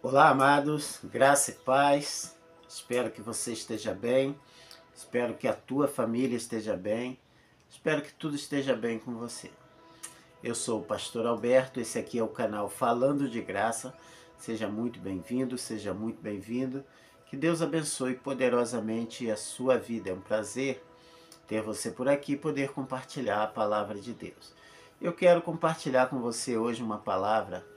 Olá, amados, graça e paz. Espero que você esteja bem. Espero que a tua família esteja bem. Espero que tudo esteja bem com você. Eu sou o pastor Alberto, esse aqui é o canal Falando de Graça. Seja muito bem-vindo, seja muito bem-vindo. Que Deus abençoe poderosamente a sua vida. É um prazer ter você por aqui e poder compartilhar a palavra de Deus. Eu quero compartilhar com você hoje uma palavra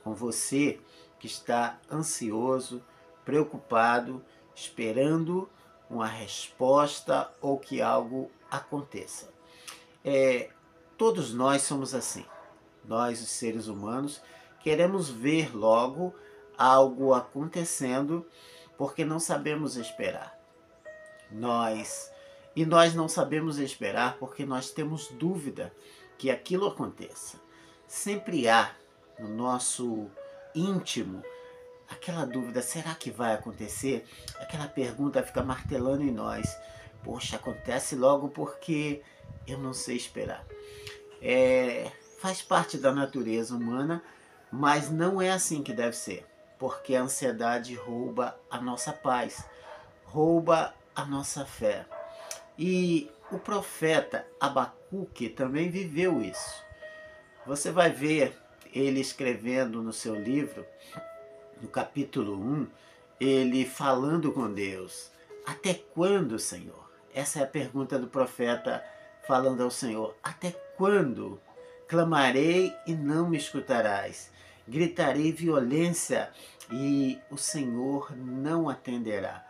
com você que está ansioso, preocupado, esperando uma resposta ou que algo aconteça. Todos nós somos assim. Nós, os seres humanos, queremos ver logo algo acontecendo porque não sabemos esperar. Nós não sabemos esperar porque nós temos dúvida que aquilo aconteça. Sempre há no nosso íntimo aquela dúvida, será que vai acontecer? Aquela pergunta fica martelando em nós. Poxa, acontece logo porque eu não sei esperar. Faz parte da natureza humana, mas não é assim que deve ser. Porque a ansiedade rouba a nossa paz, rouba a nossa fé. E o profeta Abacuque também viveu isso. Você vai ver ele escrevendo no seu livro, no capítulo 1, ele falando com Deus. Até quando, Senhor? Essa é a pergunta do profeta falando ao Senhor. Até quando clamarei e não me escutarás? Gritarei violência e o Senhor não atenderá.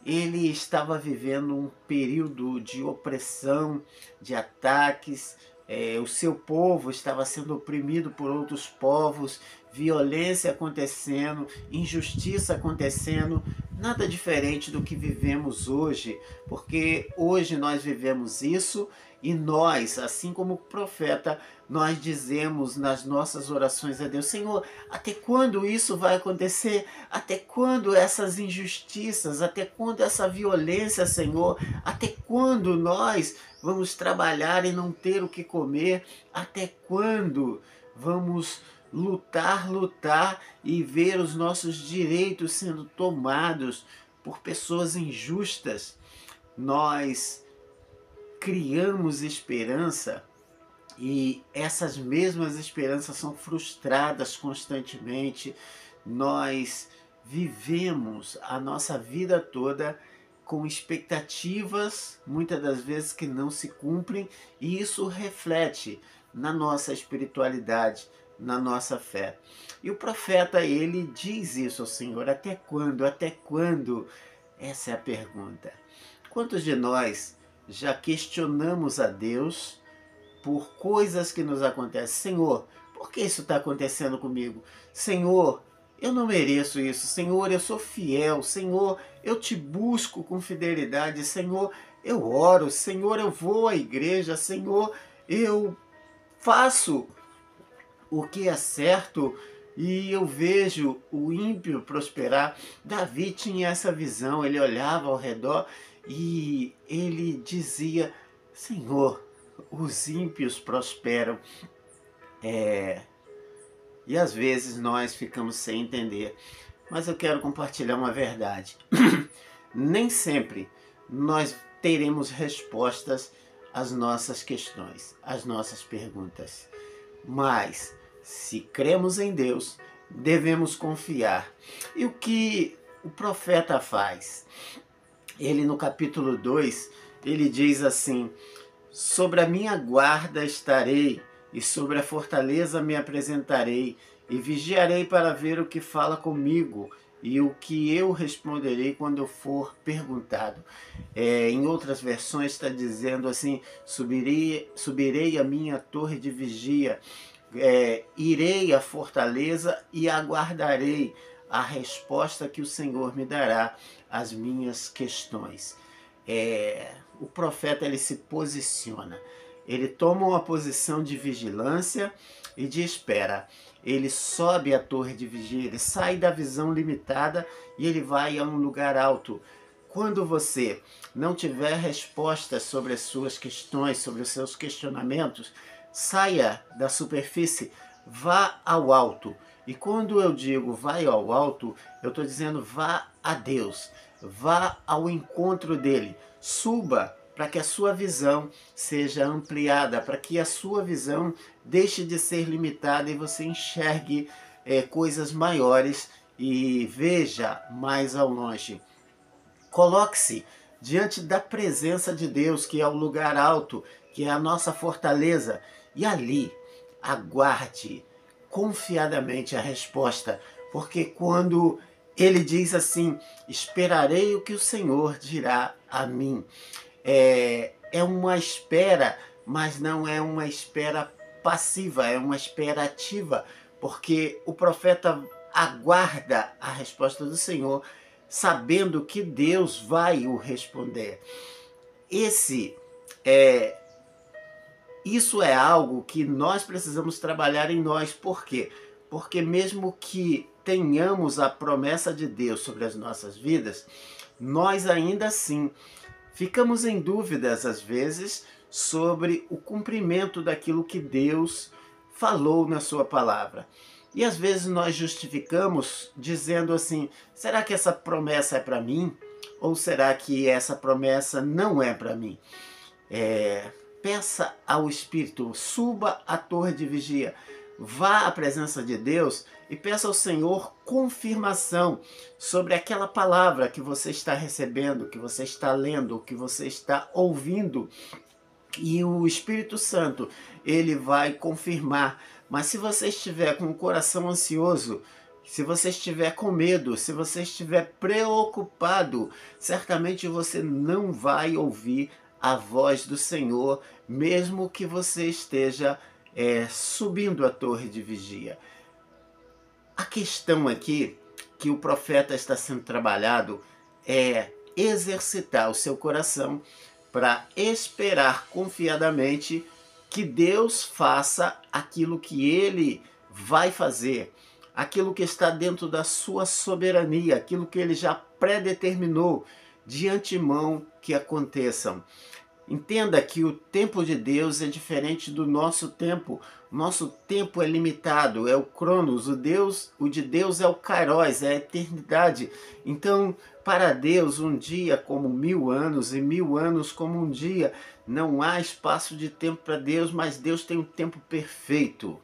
Ele estava vivendo um período de opressão, de ataques, o seu povo estava sendo oprimido por outros povos, violência acontecendo, injustiça acontecendo, nada diferente do que vivemos hoje, porque hoje nós vivemos isso e nós, assim como o profeta, nós dizemos nas nossas orações a Deus: Senhor, até quando isso vai acontecer? Até quando essas injustiças? Até quando essa violência, Senhor? Até quando nós vamos trabalhar e não ter o que comer? Até quando vamos lutar e ver os nossos direitos sendo tomados por pessoas injustas? Nós criamos esperança e essas mesmas esperanças são frustradas constantemente. Nós vivemos a nossa vida toda com expectativas, muitas das vezes que não se cumprem, e isso reflete na nossa espiritualidade, na nossa fé. E o profeta, ele diz isso ao Senhor: até quando? Até quando? Essa é a pergunta. Quantos de nós já questionamos a Deus por coisas que nos acontecem? Senhor, por que isso está acontecendo comigo? Senhor, eu não mereço isso. Senhor, eu sou fiel. Senhor, eu te busco com fidelidade. Senhor, eu oro. Senhor, eu vou à igreja. Senhor, eu faço o que é certo e eu vejo o ímpio prosperar. Davi tinha essa visão, ele olhava ao redor e ele dizia: Senhor, os ímpios prosperam. E às vezes nós ficamos sem entender. Mas eu quero compartilhar uma verdade. Nem sempre nós teremos respostas às nossas questões, às nossas perguntas. Mas, se cremos em Deus, devemos confiar. E o que o profeta faz? Ele, no capítulo 2, ele diz assim: sobre a minha guarda estarei, e sobre a fortaleza me apresentarei, e vigiarei para ver o que fala comigo, e o que eu responderei quando eu for perguntado. Em outras versões está dizendo assim: subirei a minha torre de vigia, irei à fortaleza e aguardarei a resposta que o Senhor me dará às minhas questões. O profeta, ele se posiciona, ele toma uma posição de vigilância e de espera. Ele sobe a torre de vigia, ele sai da visão limitada e ele vai a um lugar alto. Quando você não tiver respostas sobre as suas questões, sobre os seus questionamentos, saia da superfície, vá ao alto. E quando eu digo vai ao alto, eu estou dizendo vá a Deus, vá ao encontro dele, suba para que a sua visão seja ampliada, para que a sua visão deixe de ser limitada e você enxergue coisas maiores e veja mais ao longe. Coloque-se diante da presença de Deus, que é o lugar alto, que é a nossa fortaleza, e ali aguarde confiadamente a resposta, porque quando ele diz assim, esperarei o que o Senhor dirá a mim, é uma espera, mas não é uma espera passiva, é uma espera ativa, porque o profeta aguarda a resposta do Senhor, sabendo que Deus vai o responder. Isso é algo que nós precisamos trabalhar em nós. Por quê? Porque mesmo que tenhamos a promessa de Deus sobre as nossas vidas, nós ainda assim ficamos em dúvidas às vezes sobre o cumprimento daquilo que Deus falou na sua palavra. E às vezes nós justificamos dizendo assim, será que essa promessa é para mim? Ou será que essa promessa não é para mim? Peça ao Espírito, suba à torre de vigia, vá à presença de Deus e peça ao Senhor confirmação sobre aquela palavra que você está recebendo, que você está lendo, que você está ouvindo. E o Espírito Santo, ele vai confirmar. Mas se você estiver com o coração ansioso, se você estiver com medo, se você estiver preocupado, certamente você não vai ouvir a voz do Senhor, mesmo que você esteja subindo a torre de vigia. A questão aqui que o profeta está sendo trabalhado é exercitar o seu coração para esperar confiadamente que Deus faça aquilo que ele vai fazer, aquilo que está dentro da sua soberania, aquilo que ele já predeterminou de antemão que aconteçam. Entenda que o tempo de Deus é diferente do nosso tempo. Nosso tempo é limitado, é o Cronos, o de Deus é o Kairos, é a eternidade. Então, para Deus, um dia como 1000 anos e 1000 anos como um dia. Não há espaço de tempo para Deus, mas Deus tem um tempo perfeito.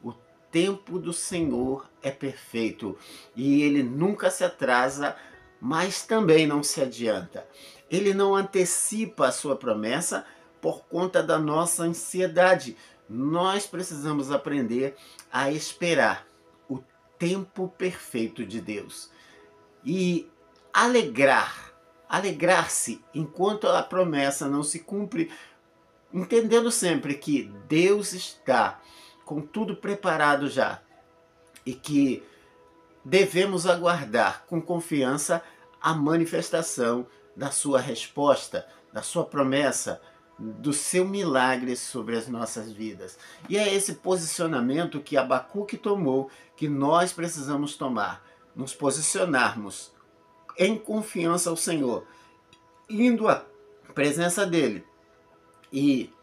O tempo do Senhor é perfeito e ele nunca se atrasa, mas também não se adianta. Ele não antecipa a sua promessa por conta da nossa ansiedade. Nós precisamos aprender a esperar o tempo perfeito de Deus. E alegrar-se enquanto a promessa não se cumpre, entendendo sempre que Deus está com tudo preparado já e que devemos aguardar com confiança a manifestação da sua resposta, da sua promessa, do seu milagre sobre as nossas vidas. E é esse posicionamento que Abacuque tomou, que nós precisamos tomar, nos posicionarmos em confiança ao Senhor, indo à presença dele e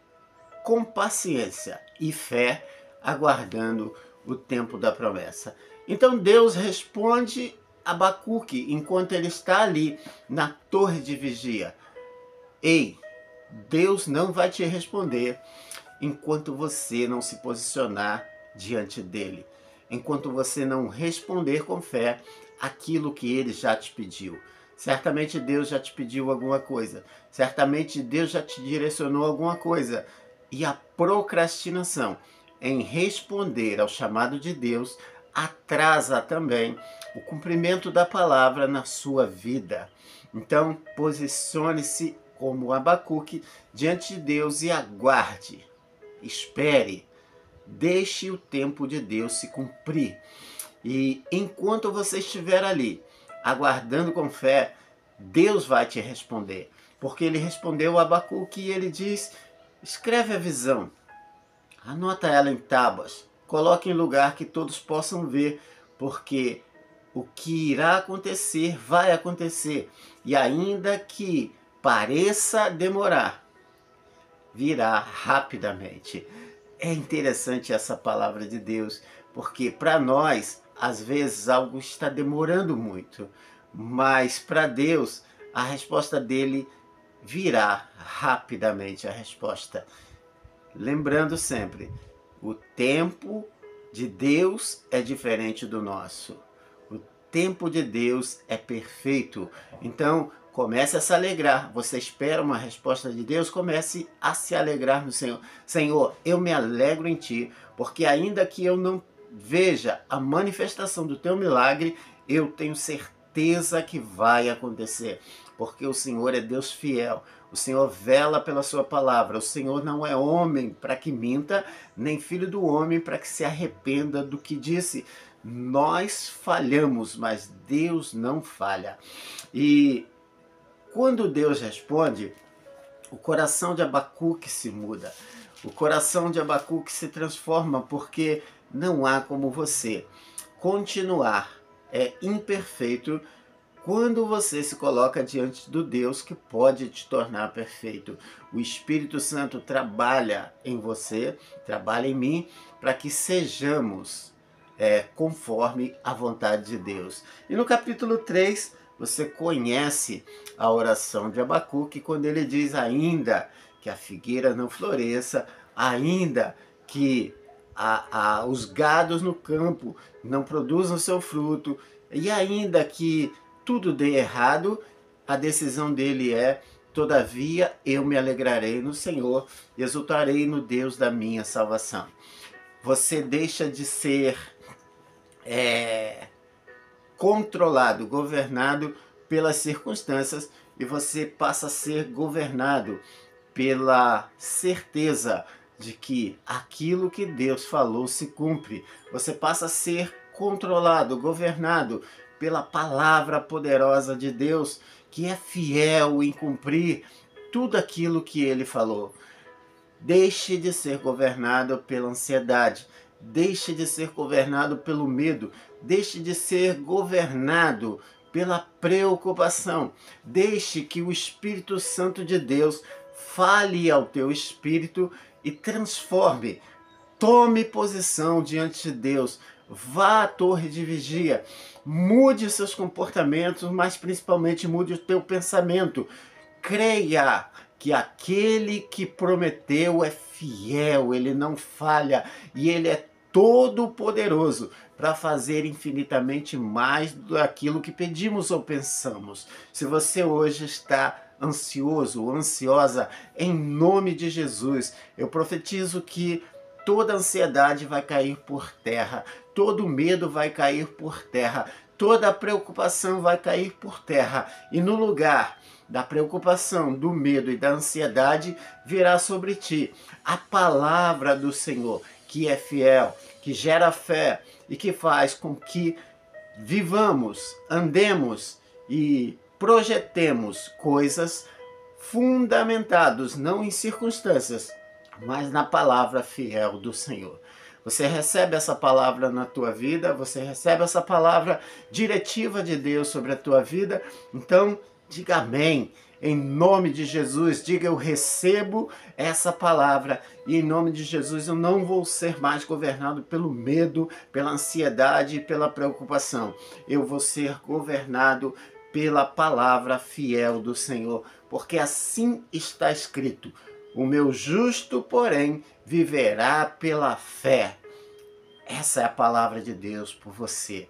com paciência e fé, aguardando o tempo da promessa. Então Deus responde Abacuque enquanto ele está ali na torre de vigia. Ei, Deus não vai te responder enquanto você não se posicionar diante dele, enquanto você não responder com fé aquilo que ele já te pediu. Certamente Deus já te pediu alguma coisa, certamente Deus já te direcionou alguma coisa, e a procrastinação em responder ao chamado de Deus atrasa também o cumprimento da palavra na sua vida. Então, posicione-se como Abacuque diante de Deus e aguarde, espere, deixe o tempo de Deus se cumprir. E enquanto você estiver ali, aguardando com fé, Deus vai te responder. Porque ele respondeu a Abacuque e ele diz, escreve a visão, anota ela em tábuas, coloque em lugar que todos possam ver, porque o que irá acontecer, vai acontecer. E ainda que pareça demorar, virá rapidamente. É interessante essa palavra de Deus, porque para nós às vezes algo está demorando muito, mas para Deus a resposta dele virá rapidamente a resposta. Lembrando sempre, o tempo de Deus é diferente do nosso. O tempo de Deus é perfeito. Então, comece a se alegrar. Você espera uma resposta de Deus, comece a se alegrar no Senhor. Senhor, eu me alegro em Ti, porque ainda que eu não veja a manifestação do Teu milagre, eu tenho certeza que vai acontecer, porque o Senhor é Deus fiel. O Senhor vela pela sua palavra. O Senhor não é homem para que minta, nem filho do homem para que se arrependa do que disse. Nós falhamos, mas Deus não falha. E quando Deus responde, o coração de Abacuque se muda. O coração de Abacuque se transforma, porque não há como você continuar imperfeito quando você se coloca diante do Deus que pode te tornar perfeito. O Espírito Santo trabalha em você, trabalha em mim, para que sejamos conforme a vontade de Deus. E no capítulo 3, você conhece a oração de Abacuque, quando ele diz: ainda que a figueira não floresça, ainda que os gados no campo não produzam seu fruto, e ainda que tudo dê errado, a decisão dele é: todavia eu me alegrarei no Senhor e exultarei no Deus da minha salvação. Você deixa de ser controlado, governado pelas circunstâncias, e você passa a ser governado pela certeza de que aquilo que Deus falou se cumpre. Você passa a ser controlado, governado pela palavra poderosa de Deus, que é fiel em cumprir tudo aquilo que ele falou. Deixe de ser governado pela ansiedade, deixe de ser governado pelo medo, deixe de ser governado pela preocupação. Deixe que o Espírito Santo de Deus fale ao teu espírito e transforme. Tome posição diante de Deus. Vá à torre de vigia. Mude seus comportamentos, mas principalmente mude o teu pensamento. Creia que aquele que prometeu é fiel, ele não falha e ele é todo poderoso para fazer infinitamente mais daquilo que pedimos ou pensamos. Se você hoje está ansioso ou ansiosa, em nome de Jesus, eu profetizo que toda ansiedade vai cair por terra, todo medo vai cair por terra, toda preocupação vai cair por terra, e no lugar da preocupação, do medo e da ansiedade, virá sobre ti a palavra do Senhor, que é fiel, que gera fé e que faz com que vivamos, andemos e projetemos coisas fundamentados não em circunstâncias, mas na palavra fiel do Senhor. Você recebe essa palavra na tua vida, você recebe essa palavra diretiva de Deus sobre a tua vida, então diga amém. Em nome de Jesus, diga: eu recebo essa palavra e em nome de Jesus eu não vou ser mais governado pelo medo, pela ansiedade e pela preocupação. Eu vou ser governado pela palavra fiel do Senhor, porque assim está escrito: o meu justo, porém, viverá pela fé. Essa é a palavra de Deus por você.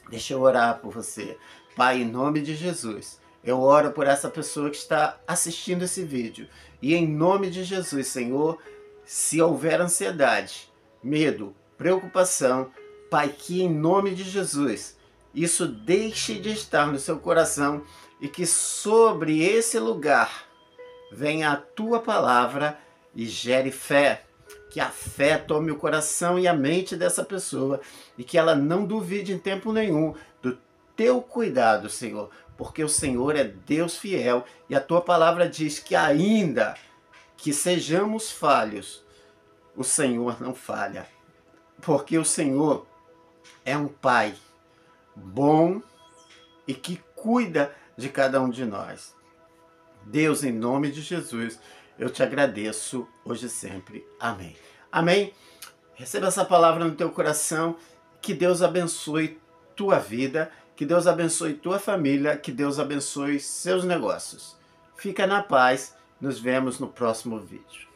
Deixa eu orar por você. Pai, em nome de Jesus, eu oro por essa pessoa que está assistindo esse vídeo. E em nome de Jesus, Senhor, se houver ansiedade, medo, preocupação, Pai, que em nome de Jesus, isso deixe de estar no seu coração e que sobre esse lugar venha a tua palavra e gere fé. Que a fé tome o coração e a mente dessa pessoa e que ela não duvide em tempo nenhum do teu cuidado, Senhor, porque o Senhor é Deus fiel e a tua palavra diz que ainda que sejamos falhos, o Senhor não falha, porque o Senhor é um Pai bom e que cuida de cada um de nós. Deus, em nome de Jesus, eu te agradeço hoje e sempre. Amém. Amém? Receba essa palavra no teu coração, Que Deus abençoe tua vida, que Deus abençoe tua família, que Deus abençoe seus negócios. Fica na paz, nos vemos no próximo vídeo.